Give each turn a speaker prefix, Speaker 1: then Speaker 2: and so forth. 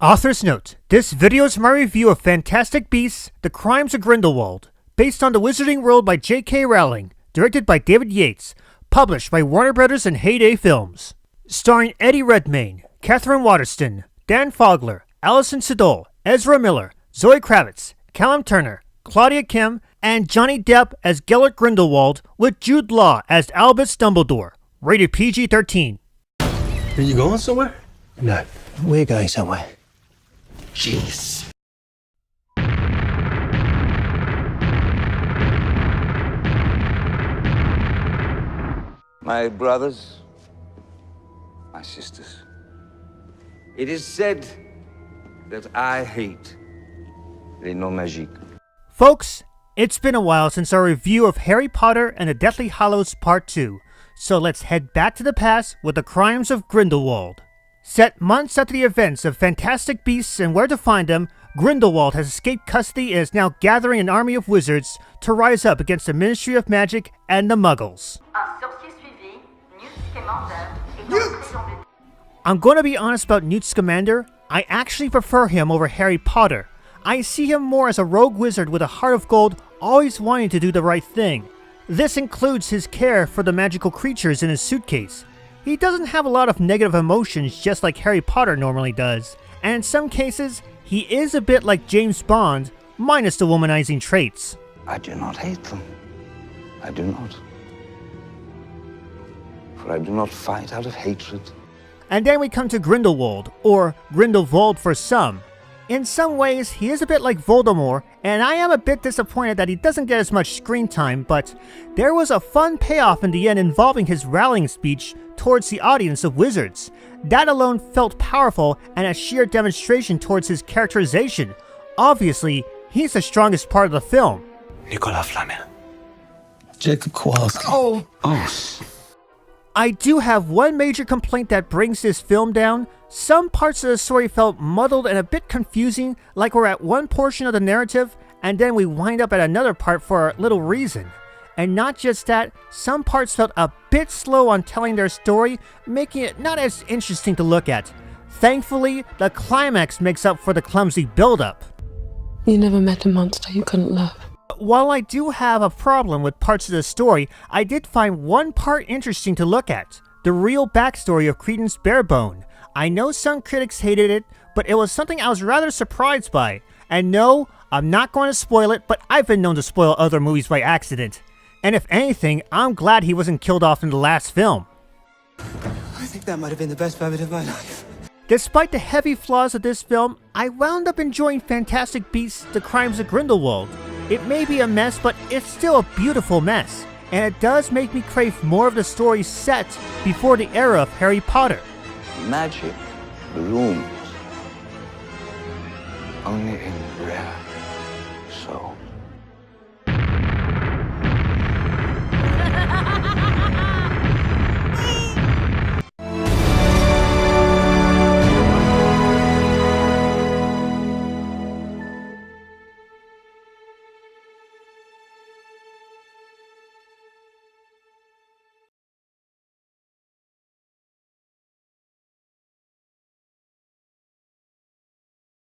Speaker 1: Author's note, this video is my review of Fantastic Beasts, The Crimes of Grindelwald, based on the Wizarding World by J.K. Rowling, directed by David Yates, published by Warner Brothers and Heyday Films. Starring Eddie Redmayne, Catherine Waterston, Dan Fogler, Alison Sudol, Ezra Miller, Zoe Kravitz, Callum Turner, Claudia Kim, and Johnny Depp as Gellert Grindelwald, with Jude Law as Albus Dumbledore. Rated PG-13.
Speaker 2: Are you going somewhere?
Speaker 3: No, we're going somewhere.
Speaker 2: Jeez.
Speaker 4: My brothers, my sisters, it is said that I hate les noms magiques.
Speaker 1: Folks, it's been a while since our review of Harry Potter and the Deathly Hallows Part 2, so let's head back to the past with the Crimes of Grindelwald. Set months after the events of Fantastic Beasts and Where to Find Them, Grindelwald has escaped custody and is now gathering an army of wizards to rise up against the Ministry of Magic and the Muggles. I'm going to be honest about Newt Scamander. I actually prefer him over Harry Potter. I see him more as a rogue wizard with a heart of gold, always wanting to do the right thing. This includes his care for the magical creatures in his suitcase. He doesn't have a lot of negative emotions just like Harry Potter normally does, and in some cases, he is a bit like James Bond, minus the womanizing traits.
Speaker 4: I do not hate them. I do not. For I do not fight out of hatred.
Speaker 1: And then we come to Grindelwald, or Grindelwald for some. In some ways, he is a bit like Voldemort, and I am a bit disappointed that he doesn't get as much screen time, but there was a fun payoff in the end involving his rallying speech towards the audience of wizards. That alone felt powerful and a sheer demonstration towards his characterization. Obviously, he's the strongest part of the film.
Speaker 3: Nicolas Flamel. Jacob Kowalski.
Speaker 4: Oh.
Speaker 1: I do have one major complaint that brings this film down. Some parts of the story felt muddled and a bit confusing, like we're at one portion of the narrative, and then we wind up at another part for a little reason. And not just that, some parts felt a bit slow on telling their story, making it not as interesting to look at. Thankfully, the climax makes up for the clumsy build-up.
Speaker 5: You never met a monster you couldn't love.
Speaker 1: While I do have a problem with parts of the story, I did find one part interesting to look at. The real backstory of Credence Barebone. I know some critics hated it, but it was something I was rather surprised by. And no, I'm not going to spoil it, but I've been known to spoil other movies by accident. And if anything, I'm glad he wasn't killed off in the last film.
Speaker 3: I think that might have been the best moment of my life.
Speaker 1: Despite the heavy flaws of this film, I wound up enjoying Fantastic Beasts, The Crimes of Grindelwald. It may be a mess, but it's still a beautiful mess. And it does make me crave more of the story set before the era of Harry Potter.
Speaker 4: Magic blooms only in